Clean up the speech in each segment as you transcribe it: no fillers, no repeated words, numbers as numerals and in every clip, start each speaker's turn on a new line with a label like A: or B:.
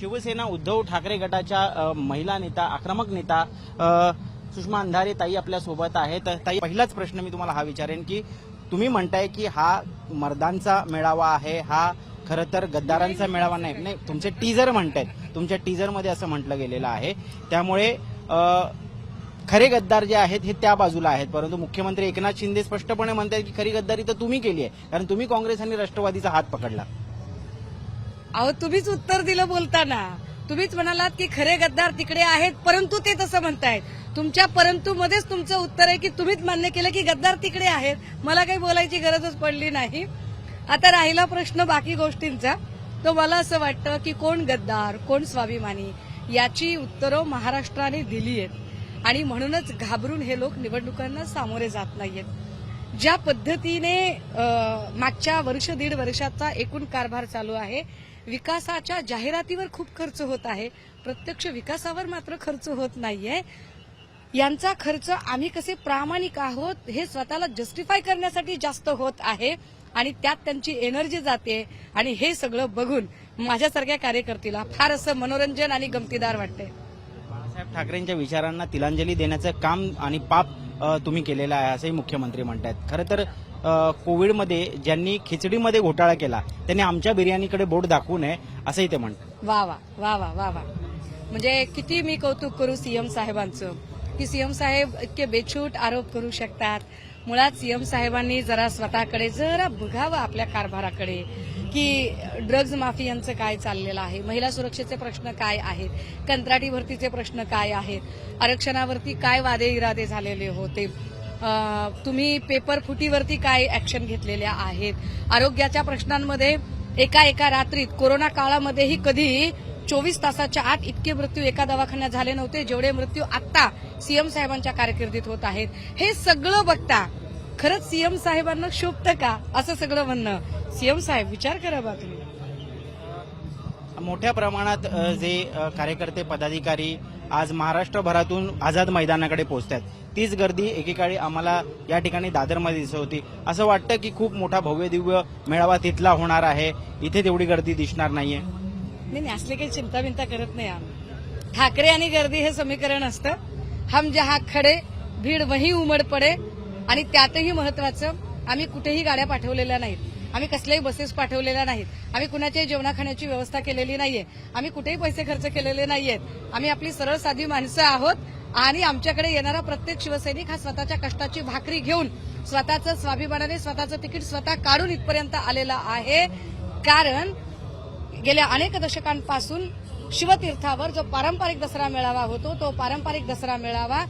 A: शिवसेना उद्धव ठाकरे गटाच्या महिला नेता आक्रमक नेता सुषमा अंधारे ताई आपल्या सोबत आहेत। ताई, पहिलाच प्रश्न मी तुम्हाला हा विचारेन की तुम्ही म्हणताय की हा मर्दांचा मेळावा आहे, हा खरं तर गद्दारांचा मेळावा नाही, तुमचे टीजर म्हणतायत, तुमच्या टीजरमध्ये असं म्हटलं गेलेलं आहे। त्यामुळे खरे गद्दार जे आहेत हे त्या बाजूला आहेत, परंतु मुख्यमंत्री एकनाथ शिंदे स्पष्टपणे म्हणतात की खरी गद्दारी तर तुम्ही केली आहे, कारण तुम्ही काँग्रेस आणि राष्ट्रवादीचा हात पकडला।
B: अहो, तुम्हीच उत्तर दिलं बोलताना, तुम्हीच म्हणालात की खरे गद्दार तिकडे आहेत, परंतु ते तसं म्हणतायत। तुमच्या परंतु मध्येच तुमचं उत्तर आहे की तुम्हीच मान्य केलं की गद्दार तिकडे आहेत, मला काही बोलायची गरजच पडली नाही। आता राहिला प्रश्न बाकी गोष्टींचा, तो मला असं वाटतं की कोण गद्दार कोण स्वाभिमानी याची उत्तरं महाराष्ट्राने दिली आहेत आणि म्हणूनच घाबरून हे लोक निवडणुकांना सामोरे जात नाहीयेत। ज्या पद्धतीने मागच्या वर्ष दीड वर्षाचा एकूण कारभार चालू आहे, विकासाच्या जाहिरातीवर खूप खर्च होत आहे, प्रत्यक्ष विकासावर मात्र खर्च होत नाहीये। यांचा खर्च आम्ही कसे प्रामाणिक आहोत हे स्वतःला जस्टिफाय करण्यासाठी जास्त होत आहे आणि त्यात त्यांची एनर्जी जाते आणि हे सगळं बघून माझ्यासारख्या कार्यकर्त्याला फार असं मनोरंजन आणि गमतीदार वाटतंय।
A: बाळासाहेब ठाकरेंच्या विचारांना तिलांजली देण्याचं काम आणि पाप तुम्ही केलेलं आहे असंही मुख्यमंत्री म्हणतात। खरं तर कोविडमध्ये ज्यांनी खिचडीमध्ये घोटाळा केला त्यांनी आमच्या बिर्याणीकडे बोट दाखवू नये असंही ते म्हणतात।
B: वा वा वा वा वा वा, म्हणजे किती मी कौतुक करू सीएम साहेबांचं की सीएम साहेब इतके बेछूट आरोप करू शकतात। मुळात सीएम साहेबांनी जरा स्वतःकडे जरा बघावं आपल्या कारभाराकडे की ड्रग्ज माफियांचं काय चाललेलं आहे, महिला सुरक्षेचे प्रश्न काय आहेत, कंत्राटी भरतीचे प्रश्न काय आहेत, आरक्षणावरती काय वादे इरादे झालेले होते, तुम्ही पेपर फुटीवरती काय ऍक्शन घेतलेल्या आहेत, आरोग्याच्या प्रश्नांमध्ये एका रात्रीत कोरोना काळामध्येही कधी 24 तासाच्या आत इतके मृत्यू एका दवाखान्यात झाले नव्हते जेवढे मृत्यू आता सीएम साहेबांच्या कारकिर्दीत होत आहेत। हे सगळं बघता खरंच सीएम साहेबांना शोभतं का असं सगळं म्हणणं? सीएम साहेब विचार करा बा तुम्ही।
A: मोठ्या प्रमाणात जे कार्यकर्ते पदाधिकारी आज महाराष्ट्रभरातून आझाद मैदानाकडे पोहोचतात, तीच गर्दी एकेकाळी आम्हाला या ठिकाणी दादरमध्ये दिसत होती। असं वाटतं की खूप मोठा भव्य दिव्य मेळावा तिथला होणार आहे, इथे तेवढी गर्दी दिसणार नाहीये।
B: नाही, असले काही चिंता बिंता करत नाही आम्ही। ठाकरे आणि गर्दी हे समीकरण असतं, हम जहां खडे भीड वही उमड पडे, आणि त्यातही महत्वाचं आम्ही कुठेही गाड्या पाठवलेल्या नाहीत, आम्ही कसल्याही बसेस पाठवलेल्या नाहीत, आम्ही कुणाच्याही जेवणा खाण्याची व्यवस्था केलेली नाहीये, आम्ही कुठेही पैसे खर्च केलेले नाहीयेत। आम्ही आपली सरळ साधी माणसं आहोत आणि आमच्याकडे येणारा प्रत्येक शिवसैनिक हा स्वतःच्या कष्टाची भाकरी घेऊन स्वतःचं स्वाभिमानाने स्वतःचं तिकीट स्वतः काढून इथपर्यंत आलेला आहे। कारण गेल्या अनेक दशकांपासून शिवतीर्थावर जो पारंपरिक दसरा मेळावा होतो, तो पारंपरिक दसरा मेळावा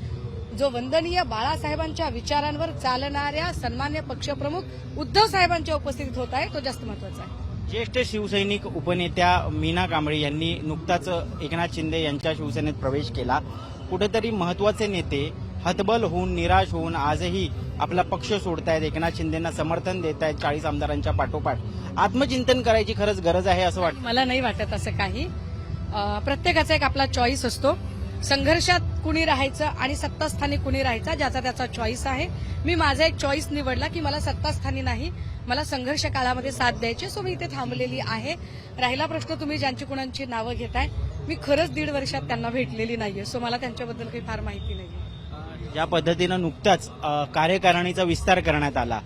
B: जो वंदनीय बाळासाहेबांच्या विचारांवर चालणाऱ्या सन्मान्य पक्षप्रमुख उद्धव साहेबांच्या उपस्थितीत होत आहे, तो जास्त महत्वाचा आहे।
A: ज्येष्ठ शिवसैनिक उपनेत्या मीना कांबळे यांनी नुकताच एकनाथ शिंदे यांच्या शिवसेनेत प्रवेश केला। कुठेतरी महत्वाचे नेते हतबल होऊन निराश होऊन आजही आपला पक्ष सोडतायत, एकनाथ शिंदेंना समर्थन देत आहेत 40 आमदारांच्या पाठोपाठ। आत्मचिंतन करायची खरंच गरज आहे असं वाटतं?
B: मला नाही वाटत असं काही। प्रत्येकाचा एक आपला चॉईस असतो, संघर्षात कुणी राहायचं आणि सत्तास्थानी कुणी राहायचा ज्याचा त्याचा चॉईस आहे। मी माझा एक चॉईस निवडला की मला सत्तास्थानी नाही, मला संघर्ष काळामध्ये साथ द्यायची, सो मी इथे थांबलेली आहे। राहिला प्रश्न तुम्ही ज्यांची कुणांची नावं घेताय, मी खरंच 1.5 वर्षात त्यांना भेटलेली नाहीये, सो मला त्यांच्याबद्दल काही फार माहिती नाही।
A: ज्या पद्धतीनं नुकताच कार्यकारिणीचा विस्तार करण्यात आला,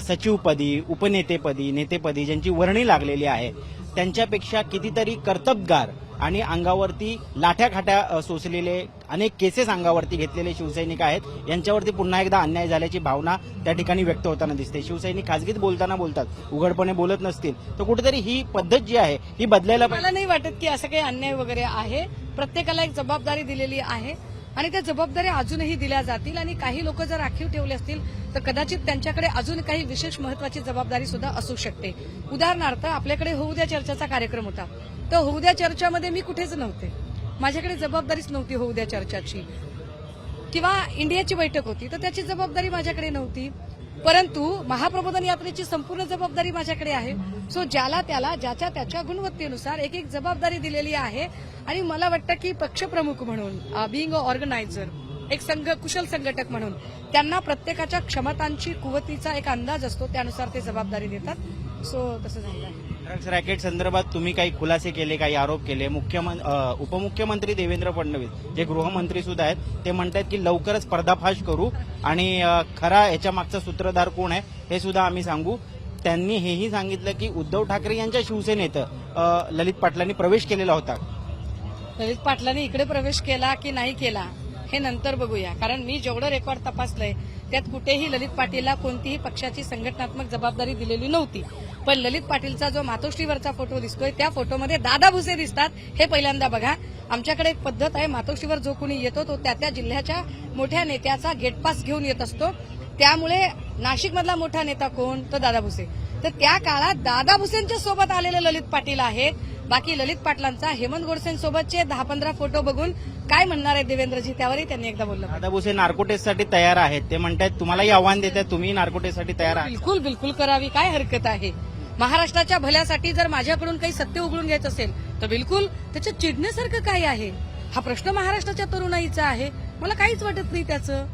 A: सचिवपदी उपनेतेपदी नेतेपदी ज्यांची वर्णी लागलेली आहे, त्यांच्यापेक्षा कितीतरी कर्तबगार आणि अंगावरती लाठ्याखाट्या सोसलेले अनेक केसेस अंगावरती घेतलेले शिवसैनिक आहेत, यांच्यावरती पुन्हा एकदा अन्याय झाल्याची भावना त्या ठिकाणी व्यक्त होताना दिसते। शिवसैनिक खासगीत बोलताना बोलतात, उघडपणे बोलत नसतील, तर कुठेतरी ही पद्धत जी आहे ही बदलायला पाहिजे।
B: मला नाही वाटत की असं काही अन्याय वगैरे आहे, प्रत्येकाला एक जबाबदारी दिलेली आहे आणि त्या जबाबदाऱ्या अजूनही दिल्या जातील आणि काही लोक जर राखीव ठेवले असतील तर कदाचित त्यांच्याकडे अजून काही विशेष महत्वाची जबाबदारी सुद्धा असू शकते। उदाहरणार्थ आपल्याकडे होऊ द्या चर्चाचा कार्यक्रम होता, तर होऊ द्या चर्चामध्ये मी कुठेच नव्हते, माझ्याकडे जबाबदारीच नव्हती होऊ द्या चर्चाची, किंवा इंडियाची बैठक होती तर त्याची जबाबदारी माझ्याकडे नव्हती, परंतु महाप्रबोधन यात्रेची संपूर्ण जबाबदारी माझ्याकडे आहे। सो ज्याला त्याला ज्याच्या त्याच्या गुणवत्तेनुसार एक एक जबाबदारी दिलेली आहे आणि मला वाटतं की पक्षप्रमुख म्हणून बिईंग अ ऑर्गनायझर, एक कुशल संघटक म्हणून त्यांना प्रत्येकाच्या क्षमतांची कुवतीचा एक अंदाज असतो, त्यानुसार ते जबाबदारी देतात। सो तसं झालं आहे।
A: ड्रग्स रॅकेट संदर्भात तुम्ही काही खुलासे केले, काही आरोप केले. उपमुख्यमंत्री देवेंद्र फडणवीस जे गृहमंत्री सुद्धा आहेत ते म्हणतात की लवकरच पर्दाफाश करू आणि खरा याच्या मागचा सूत्रधार कोण आहे हे सुद्धा आम्ही सांगू. त्यांनी हेही सांगितलं की उद्धव ठाकरे यांच्या शिवसेनेत ललित पाटलांनी प्रवेश केलेला होता.
B: ललित पाटलांनी इकडे प्रवेश केला की नाही केला हे नंतर बघूया, कारण मी जेवढं रेकॉर्ड तपासलंय त्यात कुठेही ललित पाटीलला कोणतीही पक्षाची संघटनात्मक जबाबदारी दिलेली नव्हती. पण ललित पाटीलचा जो मातोश्रीवरचा फोटो दिसतोय त्या फोटोमध्ये दादा भुसे दिसतात हे पहिल्यांदा बघा. आमच्याकडे एक पद्धत आहे, मातोश्रीवर जो कोणी येतो तो त्या त्या जिल्ह्याच्या मोठ्या नेत्याचा गेटपास घेऊन येत असतो. त्यामुळे नाशिकमधला मोठा नेता कोण, तर दादा भुसे. तर त्या काळात दादा भुसेंच्या सोबत आलेले ललित पाटील आहेत. बाकी ललित पाटलांचा हेमंत गोडसेंसोबतचे 10-15 फोटो बघून काय म्हणणार आहे देवेंद्रजी, त्यावरही त्यांनी एकदा बोललं.
A: दादा भुसे नार्कोटेससाठी तयार आहेत. ते म्हणतात तुम्हालाही आव्हान देतात, तुम्ही नार्कोटेससाठी तयार आहात.
B: बिलकुल बिलकुल करावी, काय हरकत आहे. महाराष्ट्राच्या भल्यासाठी जर माझ्याकडून काही सत्य उघडून घ्यायचं असेल तर बिलकुल त्याच्यात चिडण्यासारखं काय आहे. हा प्रश्न महाराष्ट्राच्या तरुणाईचा आहे, मला काहीच वाटत नाही त्याचं.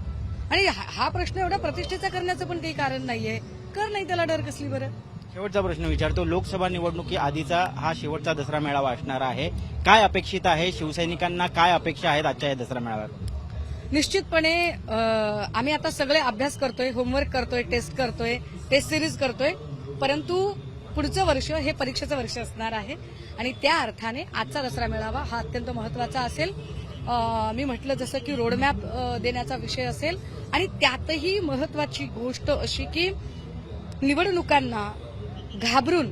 B: आणि हा प्रश्न एवढा प्रतिष्ठेचा करण्याचं पण काही कारण नाहीये. कर नाही त्याला डर कसली बरं.
A: शेवटचा प्रश्न विचारतो. लोकसभा निवडणुकी आधीचा हा शेवटचा दसरा मेळावा असणार आहे. काय अपेक्षित आहे शिवसैनिकांना, काय अपेक्षा आहेत आजच्या या दसरा मेळाव्यात?
B: निश्चितपणे आम्ही आता सगळे अभ्यास करतोय, होमवर्क करतोय, टेस्ट सिरीज करतोय. परंतु पुढचं वर्ष हे परीक्षेचं वर्ष असणार आहे आणि त्या अर्थाने आजचा दसरा मेळावा हा अत्यंत महत्वाचा असेल. मी म्हटलं जसं की रोडमॅप देण्याचा विषय असेल आणि त्यातही महत्वाची गोष्ट अशी की निवडणुकांना घाबरून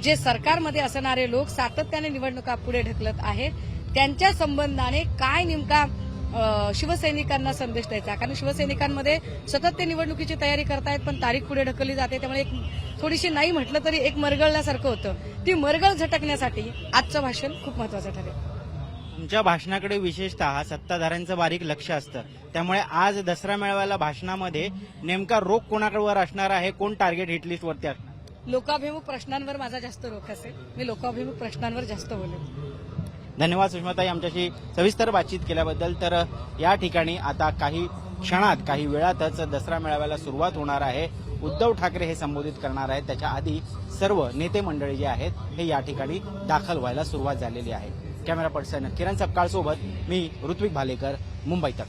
B: जे सरकारमध्ये असणारे लोक सातत्याने निवडणुका पुढे ढकलत आहेत त्यांच्या संबंधाने काय नेमका शिवसैनिकांना संदेश द्यायचा. कारण शिवसैनिकांमध्ये सतत ते निवडणुकीची तयारी करतायत पण तारीख पुढे ढकलली जाते. त्यामुळे एक थोडीशी नाही म्हटलं तरी एक मरगळल्यासारखं होतं. ती मरगळ झटकण्यासाठी आजचं भाषण खूप महत्वाचं ठरेल.
A: तुमच्या भाषणाकडे विशेषतः सत्ताधाऱ्यांचं बारीक लक्ष असतं, त्यामुळे आज दसरा मेळाव्याला भाषणामध्ये नेमका रोख कोणाकडवर असणार आहे, कोण टार्गेट हिट लिस्टवरती असणार?
B: लोकाभिमुख प्रश्नांवर माझा जास्त रोख असेल. मी लोकाभिमुख प्रश्नांवर जास्त बोलेन.
A: धन्यवाद सुषमाताई आमच्याशी सविस्तर बातचीत केल्याबद्दल. तर या ठिकाणी आता काही क्षणात, काही वेळातच दसरा मेळाव्याला सुरुवात होणार आहे. उद्धव ठाकरे हे संबोधित करणार आहेत. त्याच्या आधी सर्व नेते मंडळी जे आहेत हे या ठिकाणी दाखल व्हायला सुरुवात झालेली आहे. कॅमेरा पर्सन किरण सपकाळ सोबत मी ऋत्विक भालेकर, मुंबई तक.